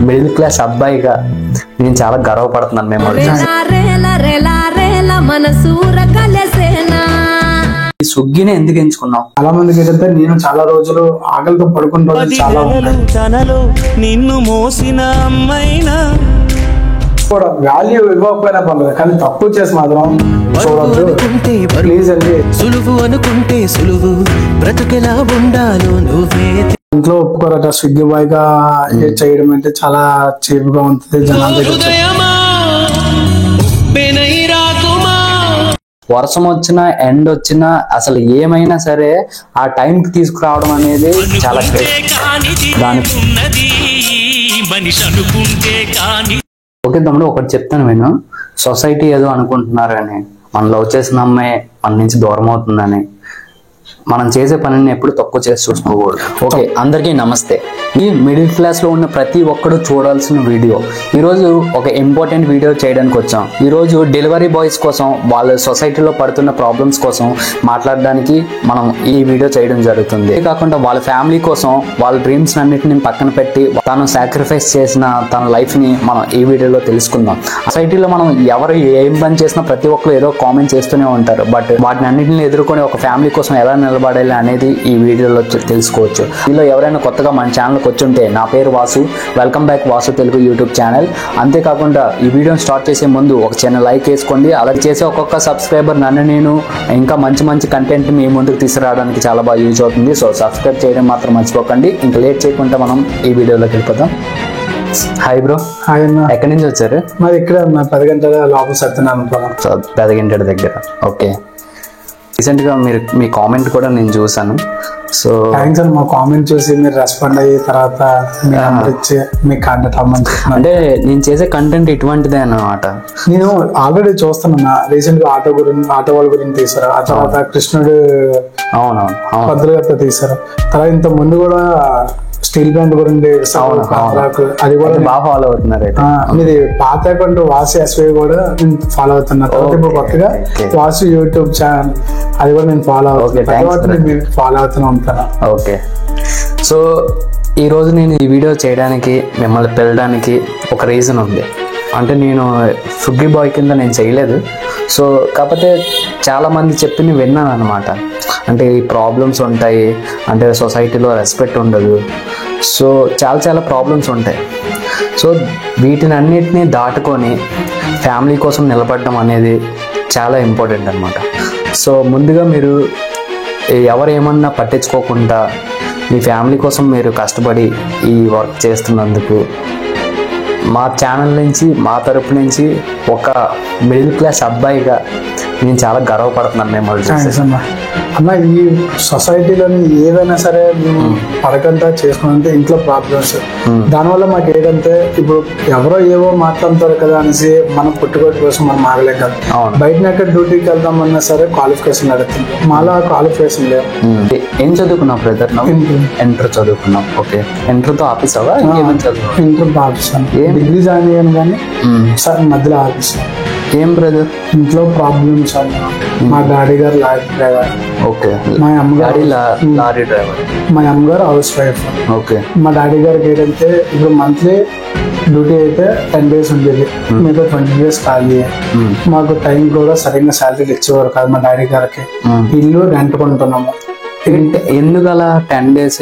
Middle class అబ్బాయిగా నేను చాలా గర్వపడుతున్నాను. మేము ఈ స్విగ్గీని ఎందుకు ఎంచుకున్నాం? చాలా మందికి ఏంటంటే నేను చాలా రోజులు ఆకలితో పడుకున్న రోజులు చాలా నిన్ను మోసిన అమ్మైనా కూడా వాల్యూ ఇవ్వకపోయినా పర్లేదు, కానీ తక్కువ చేసి మాత్రం చూడొద్దు ప్లీజ్ అండి. సులువు అనుకుంటే సులువు బ్రతుకెలా ఉండాలో నువ్వే ఇంట్లో ఒప్పుకోరట. స్విగ్గీ బాయ్ గా చేయడం అంటే చాలా చీప్ గా ఉంటుంది జనాల దగ్గర. వర్షం వచ్చినా ఎండ్ వచ్చినా అసలు ఏమైనా సరే ఆ టైంకి తీసుకురావడం అనేది చాలా ఓకే తమ్ముడు, ఒకటి చెప్తాను నేను. సొసైటీ ఏదో అనుకుంటున్నారని, మనం లవ్ చేసిన అమ్మాయి మన నుంచి దూరం అవుతుందని మనం చేసే పనిని ఎప్పుడు తక్కువ చేసి చూసుకోకూడదు. ఓకే, అందరికీ నమస్తే. ఈ మిడిల్ క్లాస్ లో ఉన్న ప్రతి ఒక్కరు చూడాల్సిన వీడియో. ఈరోజు ఒక ఇంపార్టెంట్ వీడియో చేయడానికి వచ్చాం. ఈరోజు డెలివరీ బాయ్స్ కోసం, వాళ్ళ సొసైటీలో పడుతున్న ప్రాబ్లమ్స్ కోసం మాట్లాడడానికి మనం ఈ వీడియో చేయడం జరుగుతుంది. కాకుండా వాళ్ళ ఫ్యామిలీ కోసం వాళ్ళ డ్రీమ్స్ అన్నిటిని పక్కన పెట్టి తను సాక్రిఫైస్ చేసిన తన లైఫ్ ని మనం ఈ వీడియోలో తెలుసుకుందాం. సొసైటీలో మనం ఎవరు ఏం పని చేసినా ప్రతి ఒక్కరు ఏదో కామెంట్ చేస్తూనే ఉంటారు. బట్ వాటిని అన్నింటిని ఎదుర్కొని ఒక ఫ్యామిలీ కోసం ఎలా నిలబడాలి అనేది ఈ వీడియోలో తెలుసుకోవచ్చు. వీళ్ళు ఎవరైనా కొత్తగా మన ఛానల్కి వచ్చుంటే, నా పేరు Vasu, welcome back Vasu Telugu YouTube channel. అంతేకాకుండా ఈ వీడియోని స్టార్ట్ చేసే ముందు ఒక చిన్న లైక్ వేసుకోండి. అలా చేసే ఒక్కొక్క సబ్స్క్రైబర్ నన్ను నేను ఇంకా మంచి కంటెంట్ మీ ముందుకు తీసుకురావడానికి చాలా బాగా యూజ్ అవుతుంది. సో సబ్స్క్రైబ్ చేయడం మాత్రం మర్చిపోకండి. ఇంకా లేట్ చేయకుండా మనం ఈ వీడియోలోకి వెళ్ళిపోతాం. Hi bro. హాయ్ అన్న. ఎక్కడి నుంచి వచ్చారు? మరి ఇక్కడ 10 గంటల లోపల సత్యనారాయణ 10 గంటల దగ్గర. ఓకే, రీసెంట్ గా మీ కామెంట్ కూడా నేను చూసాను. సో థ్యాంక్స్ అండి. మా కామెంట్ చూసి మీరు రెస్పాండ్ అయ్యి తర్వాత మీ నెంబర్ ఇచ్చి మీ కాంటాక్ట్ అవ్వమని చెప్తున్నాను. అంటే నేను చేసే కంటెంట్ ఇటువంటిదే అన్నమాట. నేను ఆల్రెడీ చూస్తున్నా. రీసెంట్ గా ఆటో వాళ్ళ గురించి తీసారు. ఆ తర్వాత కృష్ణుడు పంతులు గారితో తీసారు. తర్వాత ఇంత ముందు కూడా స్టీల్ ప్లాంట్ గురించి అది కూడా బాగా ఫాలో అవుతున్నారు. మీది పాత అకౌంట్ వాసు ఎస్వై కూడా నేను ఫాలో అవుతున్నారు. ఇప్పుడు కొత్తగా వాసు యూట్యూబ్ ఛానల్ అది కూడా నేను ఫాలో అవుతూనే ఉంటాను. ఓకే, సో ఈ రోజు నేను ఈ వీడియో చేయడానికి, మిమ్మల్ని పిలవడానికి ఒక రీజన్ ఉంది. అంటే నేను స్విగ్గీ బాయ్ కింద నేను చేయలేదు. సో కాకపోతే చాలా మంది చెప్పింది విన్నాను అనమాట. అంటే ఈ ప్రాబ్లమ్స్ ఉంటాయి, అంటే సొసైటీలో రెస్పెక్ట్ ఉండదు, సో చాలా ప్రాబ్లమ్స్ ఉంటాయి. సో వీటిని అన్నిటినీ దాటుకొని ఫ్యామిలీ కోసం నిలబడడం అనేది చాలా ఇంపార్టెంట్ అనమాట. సో ముందుగా మీరు ఎవరు ఏమన్నా పట్టించుకోకుండా మీ ఫ్యామిలీ కోసం మీరు కష్టపడి ఈ వర్క్ చేస్తున్నందుకు మా ఛానల్ నుంచి, మా తరపు నుంచి ఒక మిడిల్ క్లాస్ అబ్బాయిగా నేను చాలా గర్వపడుతున్నాను. మేము అన్న ఈ సొసైటీలోని ఏదైనా సరే మేము పడకంతా చేసుకున్నంటే ఇంట్లో ప్రాబ్లమ్స్. దానివల్ల మాకు ఏదంటే ఇప్పుడు ఎవరో ఏవో మాట్లాడతారు కదా అనేసి మనం పుట్టుకోటి కోసం మనం ఆగలేం కదా. బయట ఎక్కడ డ్యూటీకి వెళ్దామన్నా సరే క్వాలిఫికేషన్ అడుగుతుంది. మాలా క్వాలిఫికేషన్ లేదు. ఏం చదువుకున్నాం బ్రదర్? ఇంటర్ చదువుకున్నాం. ఓకే, ఇంటర్తో ఆఫీసావా? ఇంటర్ ఆఫీసాను. డిగ్రీ జాయిన్ అయ్యాను కానీ సార్ మధ్యలో ఆఫీసాను. ఏం బ్రదర్? ఇంట్లో ప్రాబ్లమ్స్ అన్న. మా డాడీ గారు లారీ డ్రైవర్. ఓకే. మా అమ్మగారు లారీ డ్రైవర్. మా అమ్మగారు హౌస్ వైఫ్. ఓకే. మా డాడీ గారికి ఏంటంటే ఇప్పుడు మంత్లీ డ్యూటీ అయితే 10 days ఉండేది, మిగతా 20 days ఖాళీ. మాకు టైం కూడా సరిగ్గా శాలరీలు ఇచ్చేవారు కాదు మా డాడీ గారికి. ఇల్లు రెంట్ కొంటున్నాము. ఎందుకలా 10 days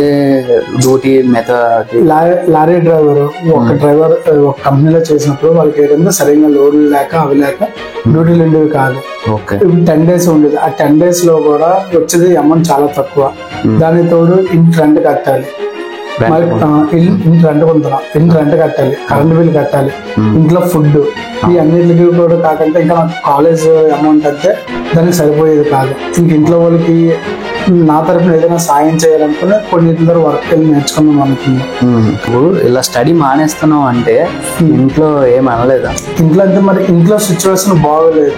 duty method? Lorry driver ఒక డ్రైవర్ ఒక కంపెనీలో చేసినప్పుడు వాళ్ళకి ఏదైనా సరిగ్గా లోడ్లు లేక అవి లేక డ్యూటీలు ఉండేవి కాదు. ఇప్పుడు 10 days ఉండేది. ఆ 10 days లో కూడా వచ్చేది అమౌంట్ చాలా తక్కువ. దానికి తోడు ఇంటి రెంట్ కట్టాలి, ఇంటి రెంట్ కొంటున్నాం, ఇంటి రెంట్ కట్టాలి, కరెంట్ బిల్ కట్టాలి, ఇంట్లో ఫుడ్, ఈ అన్నిటికీ కూడా కాకుండా ఇంకా నాకు కాలేజ్ అమౌంట్ అంటే దానికి సరిపోయేది కాదు. ఇంక ఇంట్లో వాళ్ళకి నా తరఫున ఏదైనా సాయం చేయాలనుకుని కొన్నింటి వర్క్ వెళ్ళి నేర్చుకుందాం అనుకున్నాం. ఇప్పుడు ఇలా స్టడీ మానేస్తున్నావు అంటే ఇంట్లో ఏమనలేదా? ఇంట్లో అంటే మరి ఇంట్లో సిచ్యువేషన్ బాగోలేదు.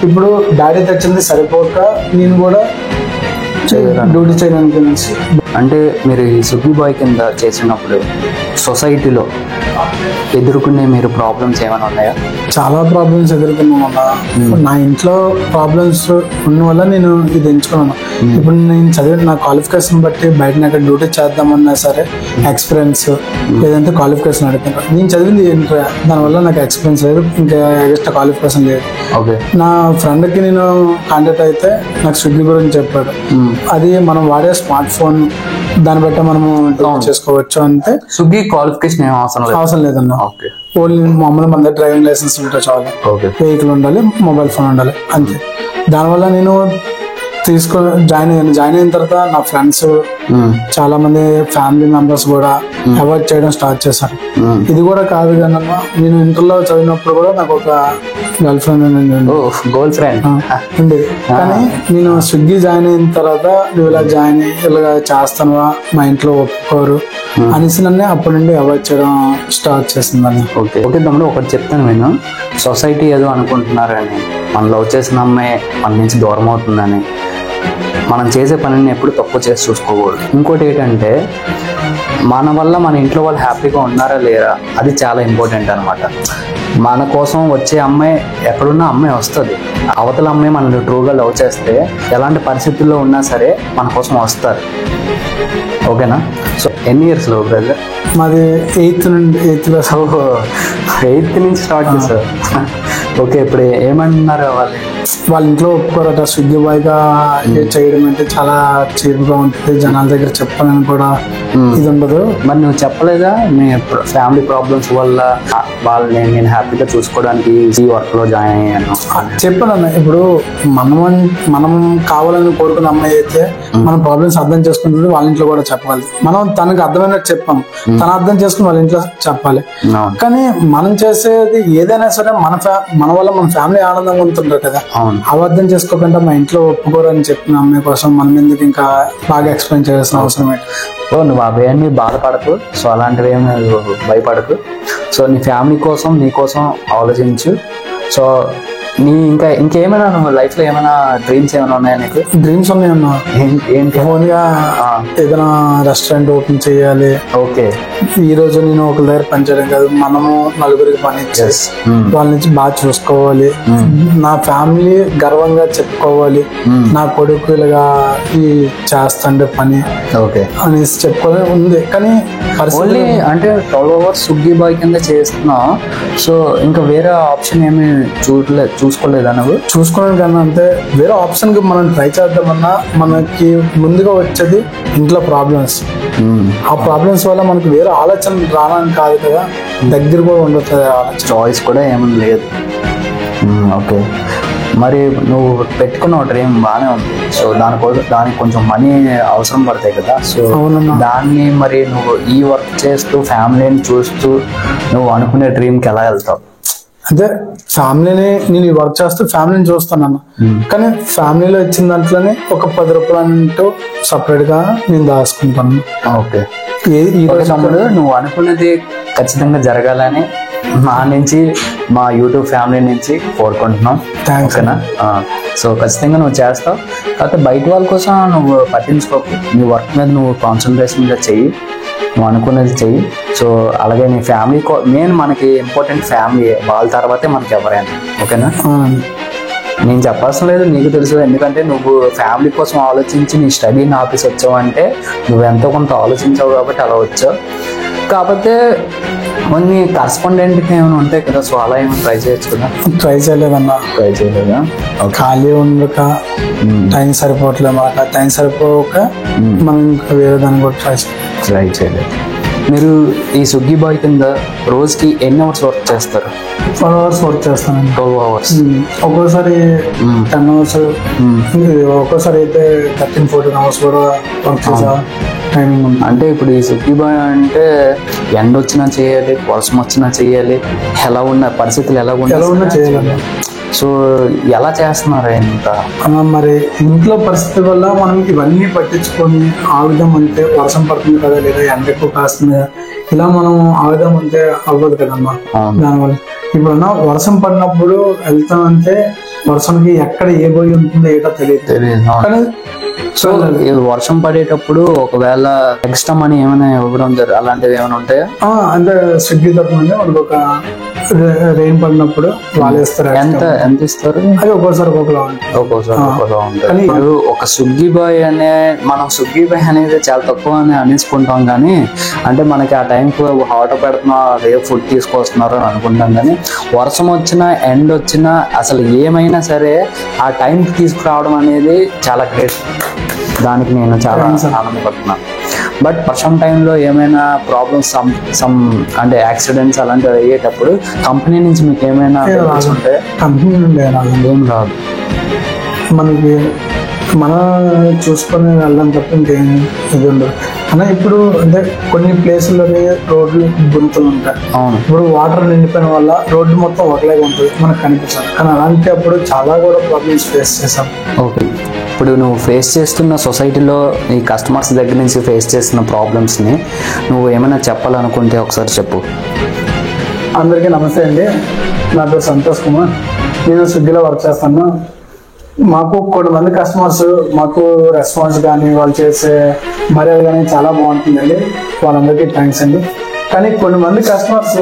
ఇప్పుడు డాడీ తెచ్చింది సరిపోక నేను కూడా డ్యూటీ చేయడానికి. అంటే మీరు ఈ స్విగ్గీ బాయ్ కింద చేసినప్పుడు సొసైటీలో ఎదుర్కొనే మీరు ప్రాబ్లమ్స్ ఏమైనా ఉన్నాయా? చాలా ప్రాబ్లమ్స్ ఎదుర్కొన్నాను అన్న. నా ఇంట్లో ప్రాబ్లమ్స్ ఉన్న వల్ల నేను ఇది ఎంచుకున్నాను. ఇప్పుడు నేను చదివిన నా క్వాలిఫికేషన్ బట్టి బయట నాకు డ్యూటీ చేద్దామన్నా సరే ఎక్స్పీరియన్స్ లేదంటే క్వాలిఫికేషన్ అడుగుతాను. నేను చదివింది ఏంటంటే దానివల్ల నాకు ఎక్స్పీరియన్స్ లేదు, ఇంకా ఎక్స్ట్రా క్వాలిఫికేషన్ లేదు. నా ఫ్రెండ్కి నేను కాంటాక్ట్ అయితే నాకు స్విగ్గీ గురించి చెప్పాడు. అది మనం వాడే స్మార్ట్ ఫోన్ దాన్ని బట్టి మనము చేసుకోవచ్చు. అంటే స్విగ్గీ క్వాలిఫికేషన్ ఏం అవసరం లేదన్న. ఓన్లీ మామూలు మన దగ్గర డ్రైవింగ్ లైసెన్స్ ఉంటే చాలు, వెహికల్ ఉండాలి, మొబైల్ ఫోన్ ఉండాలి, అంతే. దానివల్ల నేను జాయిన్ అయిన తర్వాత నా ఫ్రెండ్స్ చాలా మంది ఫ్యామిలీ మెంబర్స్ కూడా అవాయిడ్ చేయడం స్టార్ట్ చేశారు. ఇది కూడా కాదు కానీ నేను ఇంటర్లో చదివినప్పుడు కూడా నాకు ఒక గర్ల్ ఫ్రెండ్ ఉండేది. కానీ నేను స్విగ్గీ జాయిన్ అయిన తర్వాత నువ్వు ఇలా ఇలా చేస్తానువా, మా ఇంట్లో ఒప్పుకోరు అనేసి నన్ను అప్పటి నుండి అవాయిడ్ చేయడం స్టార్ట్ చేసిందని. ఓకే తమ్ముడు, ఒకటి చెప్తాను నేను. సొసైటీ ఏదో అనుకుంటున్నారని, మనం లవ్ చేసిన అమ్మాయి మన నుంచి దూరం అవుతుందని, మనం చేసే పనిని ఎప్పుడు తక్కువ చేసి చూసుకోకూడదు. ఇంకోటి ఏంటంటే మన వల్ల మన ఇంట్లో వాళ్ళు హ్యాపీగా ఉన్నారా లేరా, అది చాలా ఇంపార్టెంట్ అనమాట. మన కోసం వచ్చే అమ్మాయి ఎక్కడున్నా అమ్మాయి వస్తుంది. అవతల అమ్మాయి మనల్ని ట్రూగా లవ్ చేస్తే ఎలాంటి పరిస్థితుల్లో ఉన్నా సరే మన కోసం వస్తారు. ఓకేనా? సో ఎన్ని ఇయర్స్ లో బ్రదర్? మాది ఎయిత్ నుంచి స్టార్ట్ చేశారు. ఓకే, ఇప్పుడు ఏమంటున్నారు వాళ్ళ ఇంట్లో ఒప్పుకోరట. స్విగ్గీ బాయ్ గా చేయడం అంటే చాలా చీపుగా ఉంటుంది, జనాల దగ్గర చెప్పాలని కూడా ఇది ఉండదు. మరి నువ్వు చెప్పలేదా మీ ఫ్యామిలీ ప్రాబ్లమ్స్ వల్ల వాళ్ళని నేను హ్యాపీగా చూసుకోవడానికి ఈ వర్క్ లో జాయిన్ అయ్యాను? చెప్పాను. ఇప్పుడు మనం కావాలని కోరుకున్న అమ్మాయి అయితే మన ప్రాబ్లమ్స్ అర్థం చేసుకుంటుంది, వాళ్ళ ఇంట్లో కూడా చెప్పాలి. మనం తనకు అర్థమైనట్టు చెప్పాము, తన అర్థం చేసుకుని వాళ్ళ ఇంట్లో చెప్పాలి. కానీ మనం చేసేది ఏదైనా సరే మన వల్ల మన ఫ్యామిలీ ఆనందంగా ఉంటుంటారు కదా. అబద్ధం చేసుకోకుండా మా ఇంట్లో ఒప్పుకోరని చెప్పిన అమ్మాయి కోసం మనం ఎందుకు ఇంకా బాగా ఎక్స్ప్లెయిన్ చేయాల్సిన అవసరం ఏంటి? నువ్వు ఆ భయాన్ని బాధపడకు. సో అలాంటివి ఏమి భయపడకు. సో నీ ఫ్యామిలీ కోసం నీ కోసం ఆలోచించు. సో ఇంకేమైనా నువ్వు లైఫ్ లో ఏమైనా డ్రీమ్స్ ఏమైనా ఉన్నాయా నీకు? డ్రీమ్స్ ఉన్నాయన్నా. ఏంటి? ఓన్గా ఏదైనా రెస్టారెంట్ ఓపెన్ చేయాలి. ఓకే, ఈ రోజు నేను ఒకరి దగ్గర పనిచేయడం కాదు, మనము నలుగురికి పని ఇచ్చేసి వాళ్ళ నుంచి బాగా చూసుకోవాలి. నా ఫ్యామిలీ గర్వంగా చెప్పుకోవాలి, నా కొడుకు ఇలాగా ఈ చేస్తాండే పని అనేసి చెప్పుకోవాలి ఉంది. కానీ ఓన్లీ అంటే 12 hours స్విగ్గీ బాయ్ కింద చేస్తున్నావు. సో ఇంకా వేరే ఆప్షన్ ఏమి చూసుకోలేదా నువ్వు? చూసుకోవడం కన్నా అంటే వేరే ఆప్షన్ కి మనం ట్రై చేద్దామన్నా మనకి ముందుగా వచ్చేది ఇంట్లో ప్రాబ్లమ్స్. ఆ ప్రాబ్లమ్స్ వల్ల మనకి వేరే ఆలోచన రావడానికి కాదు కదా, దగ్గర కూడా ఉండదు, చాయిస్ కూడా ఏమీ లేదు. ఓకే, మరి నువ్వు పెట్టుకున్న డ్రీమ్ బాగానే ఉంది. సో దానికి కొంచెం మనీ అవసరం పడతాయి కదా. సో దాన్ని మరి నువ్వు ఈ వర్క్ చేస్తూ ఫ్యామిలీని చూస్తూ నువ్వు అనుకునే డ్రీమ్కి ఎలా వెళ్తావు? అదే ఫ్యామిలీని నేను ఈ వర్క్ చేస్తూ ఫ్యామిలీని చూస్తాను. కానీ ఫ్యామిలీలో ఇచ్చిన దాంట్లోనే ఒక 10 రూపాయలు అంటూ సపరేట్ గా నేను దాచుకుంటాను. ఓకే, ఈ రోజు తమ్ముడు నువ్వు అనుకున్నది ఖచ్చితంగా జరగాలని మా నుంచి మా యూట్యూబ్ ఫ్యామిలీ నుంచి కోరుకుంటున్నాం. ఓకేనా? సో ఖచ్చితంగా నువ్వు చేస్తావు. కాకపోతే బయట వాళ్ళ కోసం నువ్వు పట్టించుకోకు. నీ వర్క్ మీద నువ్వు కాన్సన్ట్రేషన్గా చెయ్యి, నువ్వు అనుకున్నది చెయ్యి. సో అలాగే నీ ఫ్యామిలీ మెయిన్ మనకి ఇంపార్టెంట్ ఫ్యామిలీ, వాళ్ళ తర్వాతే మనకి ఎవరైనా. ఓకేనా? నేను చెప్పాల్సిన లేదు, నీకు తెలుసు. ఎందుకంటే నువ్వు ఫ్యామిలీ కోసం ఆలోచించి నీ స్టడీని ఆఫీస్ వచ్చావు అంటే నువ్వు ఎంతో కొంత ఆలోచించావు కాబట్టి అలా వచ్చావు. కాకపోతే కొన్ని కరస్పాండెంట్కి ఏమైనా ఉంటాయి కదా, సో అలా ఏమైనా ట్రై చేయొచ్చు కదా? ట్రై చేయలేదన్నా. ట్రై చేయలేదా? ఖాళీ ఉండక టైం సరిపోవట్లేదు మాట. టైం సరిపోక మనం ఇంకా వేరే దాన్ని కూడా ట్రై చేయలేదు. మీరు ఈ స్విగ్గీ బాయ్ కింద రోజుకి ఎన్ని అవర్స్ వర్క్ చేస్తారు? 12 hours వర్క్ చేస్తాను. 12 hours. ఒక్కోసారి 10 hours, ఒక్కోసారి అయితే 13-14 hours కూడా వర్క్ చేసా టైమింగ్ ఉంది. అంటే ఇప్పుడు ఈ స్విగ్గీ బాయ్ అంటే ఎండ వచ్చినా చేయాలి, వర్షం వచ్చినా చేయాలి, ఎలా ఉన్న పరిస్థితులు ఎలా ఉన్నా చేయాలి. సో ఎలా చేస్తున్నారు ఇంత? మరి ఇంట్లో పరిస్థితి వల్ల మనం ఇవన్నీ పట్టించుకొని ఆగుదాం అంటే వర్షం పడుతుంది కదా, లేదా ఎండ ఎక్కువ కాస్తుంది కదా, ఇలా మనం ఆగుదాం అంటే అవ్వదు కదమ్మా. దానివల్ల ఇప్పుడన్నా వర్షం పడినప్పుడు వెళ్తామంటే వర్షానికి ఎక్కడ ఏ పోయి ఉంటుందో ఏటో తెలియదు. కానీ సో వర్షం పడేటప్పుడు ఒకవేళ ఎక్స్ట్రా మనీ ఏమైనా ఇవ్వడం అలాంటివి ఏమైనా ఉంటాయా? అంటే స్విగ్గీ తరఫు నుండి వాళ్ళకి ఒక రెయిన్ పడినప్పుడు వాళ్ళు ఇస్తారు. ఎంత ఇస్తారు? అది ఒక్కోసారి ఒక్కొక్కలా ఉంటుంది. కానీ ఇప్పుడు ఒక స్విగ్గీ బాయ్ మనం స్విగ్గీ బాయ్ అనేది చాలా తక్కువ అని అనేసుకుంటాం, కానీ అంటే మనకి ఆ టైంకి ఆర్డర్ పెడుతున్నా అదే ఫుడ్ తీసుకొస్తున్నారు అని అనుకుంటాం. కానీ వర్షం వచ్చినా ఎండ్ వచ్చినా అసలు ఏమైనా సరే ఆ టైంకి తీసుకురావడం అనేది చాలా గ్రేట్. దానికి నేను చాలా ఆనందపడుతున్నాను. బట్ వర్షం టైంలో ఏమైనా ప్రాబ్లమ్స్ అంటే యాక్సిడెంట్స్ అలాంటివి అయ్యేటప్పుడు కంపెనీ నుంచి మీకు ఏమైనా ఉంటే? కంపెనీ నుండి ఏం రాదు, మనకి మన చూసుకొని వెళ్ళడం తప్ప ఇంకేం ఇది ఉండదు అన్న. ఇప్పుడు అంటే కొన్ని ప్లేసుల్లోనే రోడ్లు గుంతలు ఉంటాయి. ఇప్పుడు వాటర్ నిండిపోయిన వల్ల రోడ్డు మొత్తం ఒకలాగా ఉంటుంది, మనకు కనిపించాలి. కానీ అలాంటి అప్పుడు చాలా కూడా ప్రాబ్లమ్స్ ఫేస్ చేసాం. ఓకే, ఇప్పుడు నువ్వు ఫేస్ చేస్తున్న సొసైటీలో ఈ కస్టమర్స్ దగ్గర నుంచి ఫేస్ చేస్తున్న ప్రాబ్లమ్స్ని నువ్వు ఏమైనా చెప్పాలనుకుంటే ఒకసారి చెప్పు. అందరికీ నమస్తే అండి, నా పేరు సంతోష్ కుమార్. నేను స్విగ్గీలో వర్క్ చేస్తాను. మాకు కొంతమంది కస్టమర్స్ మాకు రెస్పాన్స్ కానీ వాళ్ళు చేసే మర్యాద కానీ చాలా బాగుంటుందండి. వాళ్ళందరికీ థ్యాంక్స్ అండి. కానీ కొంతమంది కస్టమర్స్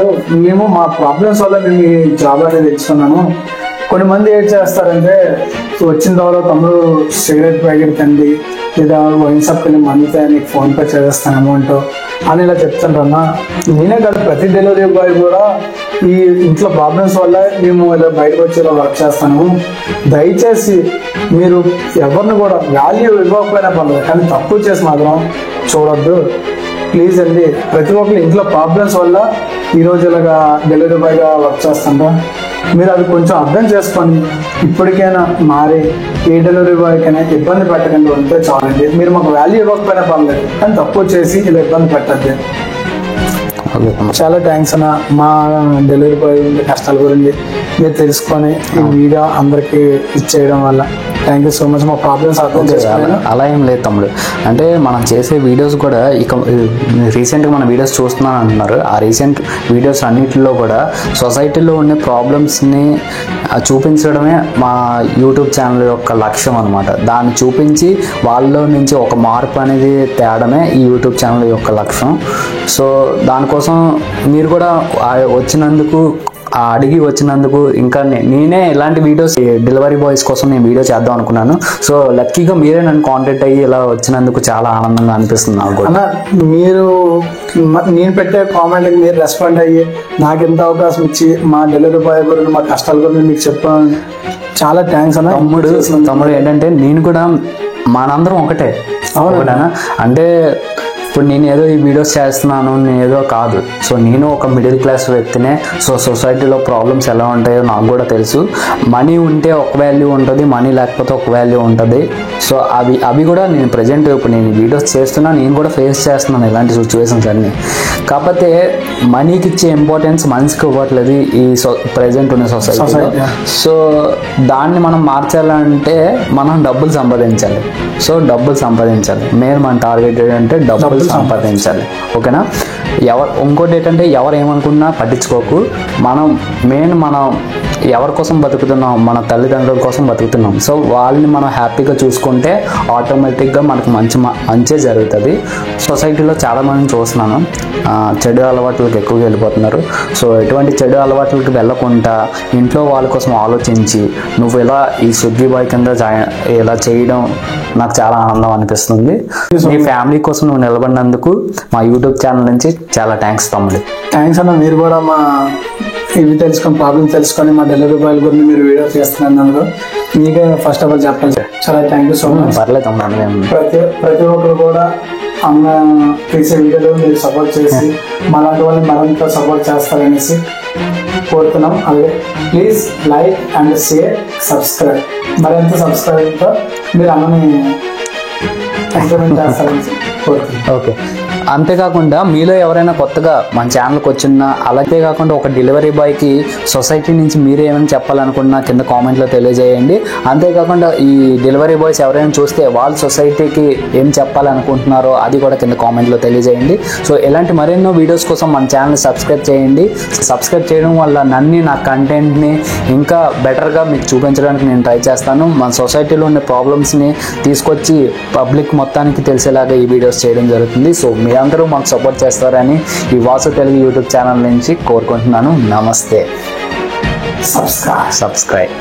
మేము మా ప్రాబ్లమ్స్ వల్ల మేము ఈ జాబ్ అనేది తెచ్చుకున్నాము. కొంతమంది ఏం చేస్తారంటే వచ్చిన తర్వాత తమ్ముడు సిగరెట్ ప్యాకెట్ తండి లేదా వైన్ షాప్కి వెళ్ళి మందితే నీకు ఫోన్పే చేసేస్తాను అమౌంట్ అని ఇలా చెప్తుంటారన్నా. నేనే కాదు, ప్రతి డెలివరీ బాయ్ కూడా ఈ ఇంట్లో ప్రాబ్లమ్స్ వల్ల మేము ఇలా బయటకు వచ్చి ఇలా వర్క్ చేస్తాము. దయచేసి మీరు ఎవరిని కూడా వాల్యూ ఇవ్వకపోయినా పర్లేదు, కానీ తక్కువ చేసి మాత్రం చూడొద్దు ప్లీజ్ అండి. ప్రతి ఒక్కరు ఇంట్లో ప్రాబ్లమ్స్ వల్ల ఈరోజు ఇలాగా డెలివరీ బాయ్గా వర్క్ చేస్తుంటా. మీరు అది కొంచెం అర్థం చేసుకొని ఇప్పటికైనా మారి ఏ డెలివరీ బాయ్కైనా ఇబ్బంది పెట్టకండి ఉంటే చాలండి. మీరు మాకు వాల్యూ ఇవ్వకపోయినా పర్లేదు, కానీ తక్కువ చేసి ఇలా ఇబ్బంది పెట్టద్దు. చాలా థ్యాంక్స్ అన్న. మా డెలివరీ బాయ్ కష్టాల గురించి మీరు తెలుసుకొని ఈ వీడియో అందరికి ఇచ్చేయడం వల్ల థ్యాంక్ యూ సో మచ్. మా ప్రాబ్లమ్స్ అర్థం చేసుకోవాలి. అలా ఏం లేదు తమ్ముడు, అంటే మనం చేసే వీడియోస్ కూడా ఇక రీసెంట్గా మన వీడియోస్ చూస్తున్నాను అంటున్నారు. ఆ రీసెంట్ వీడియోస్ అన్నిటిలో కూడా సొసైటీలో ఉండే ప్రాబ్లమ్స్ని చూపించడమే మా యూట్యూబ్ ఛానల్ యొక్క లక్ష్యం అనమాట. దాన్ని చూపించి వాళ్ళలో నుంచి ఒక మార్పు అనేది తేడమే ఈ యూట్యూబ్ ఛానల్ యొక్క లక్ష్యం. సో దానికోసం మీరు కూడా వచ్చినందుకు అడిగి వచ్చినందుకు ఇంకా నేనే ఇలాంటి వీడియోస్ డెలివరీ బాయ్స్ కోసం నేను వీడియో చేద్దాం అనుకున్నాను. సో లక్కీగా మీరే నన్ను కాంటాక్ట్ అయ్యి ఇలా వచ్చినందుకు చాలా ఆనందంగా అనిపిస్తుంది నాకు కూడా. మీరు నేను పెట్టే కామెంట్కి మీరు రెస్పాండ్ అయ్యి నాకు ఎంత అవకాశం ఇచ్చి మా డెలివరీ బాయ్ గురించి మా కష్టాల గురించి మీకు చెప్పాను. చాలా థ్యాంక్స్ అన్న. తమ్ముడు ఏంటంటే నేను కూడా మనందరం ఒకటే అవునా, అంటే ఇప్పుడు నేను ఏదో ఈ వీడియోస్ చేస్తున్నాను నేను ఏదో కాదు. సో నేను ఒక మిడిల్ క్లాస్ వ్యక్తినే. సో సొసైటీలో ప్రాబ్లమ్స్ ఎలా ఉంటాయో నాకు కూడా తెలుసు. మనీ ఉంటే ఒక వాల్యూ ఉంటుంది, మనీ లేకపోతే ఒక వాల్యూ ఉంటుంది. సో అవి కూడా నేను ప్రజెంట్ ఇప్పుడు నేను వీడియోస్ చేస్తున్నా, నేను కూడా ఫేస్ చేస్తున్నాను ఇలాంటి సిచ్యువేషన్స్ అన్నీ. కాకపోతే మనీకి ఇచ్చే ఇంపార్టెన్స్ మనిషికి ఇవ్వట్లేదు ఈ ప్రజెంట్ ఉన్న సొసైటీలో. సో దాన్ని మనం మార్చాలంటే మనం డబ్బులు సంపాదించాలి. సో డబ్బులు సంపాదించాలి, మెయిన్ మన టార్గెట్ ఏంటంటే డబ్బులు సంపాదించాలి. ఓకేనా? ఇంకోటి ఏంటంటే ఎవరు ఏమనుకున్నా పట్టించుకోకు. మనం ఎవరి కోసం బతుకుతున్నాం? మన తల్లిదండ్రుల కోసం బతుకుతున్నాం. సో వాళ్ళని మనం హ్యాపీగా చూసుకుంటే ఆటోమేటిక్గా మనకు మంచి జరుగుతుంది. సొసైటీలో చాలామందిని చూస్తున్నాను చెడు అలవాట్లకు ఎక్కువగా వెళ్ళిపోతున్నారు. సో ఎటువంటి చెడు అలవాట్లకి వెళ్ళకుండా ఇంట్లో వాళ్ళ కోసం ఆలోచించి నువ్వు ఇలా ఈ స్విగ్గీ బాయ్ కింద ఇలా చేయడం నాకు చాలా ఆనందం అనిపిస్తుంది. మీ ఫ్యామిలీ కోసం నువ్వు నిలబడినందుకు మా యూట్యూబ్ ఛానల్ నుంచి చాలా థ్యాంక్స్ తమ్ముడు. థ్యాంక్స్ అన్న. మీరు కూడా మా ఇవి తెలుసుకొని ప్రాబ్లమ్ తెలుసుకొని మా డెలివరీ బాయ్ గురించి మీరు వీడియో చేస్తున్నందుకు మీకే ఫస్ట్ ఆఫ్ ఆల్ చెప్పాలి సార్. చాలా థ్యాంక్ యూ సో మచ్. పర్లేదు తమ్ముడు. ప్రతి ఒక్కరు కూడా అన్న తీసే వీడియోలో మీరు సపోర్ట్ చేసి మాలాంటి వాళ్ళని మరింత సపోర్ట్ చేస్తారనేసి కోరుతున్నాం. అలాగే please like and share subscribe. మరింత సబ్స్క్రైబ్తో మీరు అన్నని ఎంకరేజ్ చేస్తారని కోరుతున్నాం. ఓకే, అంతేకాకుండా మీలో ఎవరైనా కొత్తగా మన ఛానల్కి వచ్చినా, అలాగే కాకుండా ఒక డెలివరీ బాయ్కి సొసైటీ నుంచి మీరు ఏమైనా చెప్పాలనుకున్నా కింద కామెంట్లో తెలియజేయండి. అంతేకాకుండా ఈ డెలివరీ బాయ్స్ ఎవరైనా చూస్తే వాళ్ళ సొసైటీకి ఏం చెప్పాలనుకుంటున్నారో అది కూడా కింద కామెంట్లో తెలియజేయండి. సో ఇలాంటి మరెన్నో వీడియోస్ కోసం మన ఛానల్ సబ్స్క్రైబ్ చేయండి. సబ్స్క్రైబ్ చేయడం వల్ల నా కంటెంట్ని ఇంకా బెటర్గా మీకు చూపించడానికి నేను ట్రై చేస్తాను. మన సొసైటీలో ఉన్న ప్రాబ్లమ్స్ని తీసుకొచ్చి పబ్లిక్ మొత్తానికి తెలిసేలాగా ఈ వీడియోస్ చేయడం జరుగుతుంది. సో మీ అందరూ మాకు సపోర్ట్ చేస్తారని ఈ వాసు తెలుగు యూట్యూబ్ ఛానల్ నుంచి కోరుకుంటున్నాను. నమస్తే. సబ్స్క్రైబ్.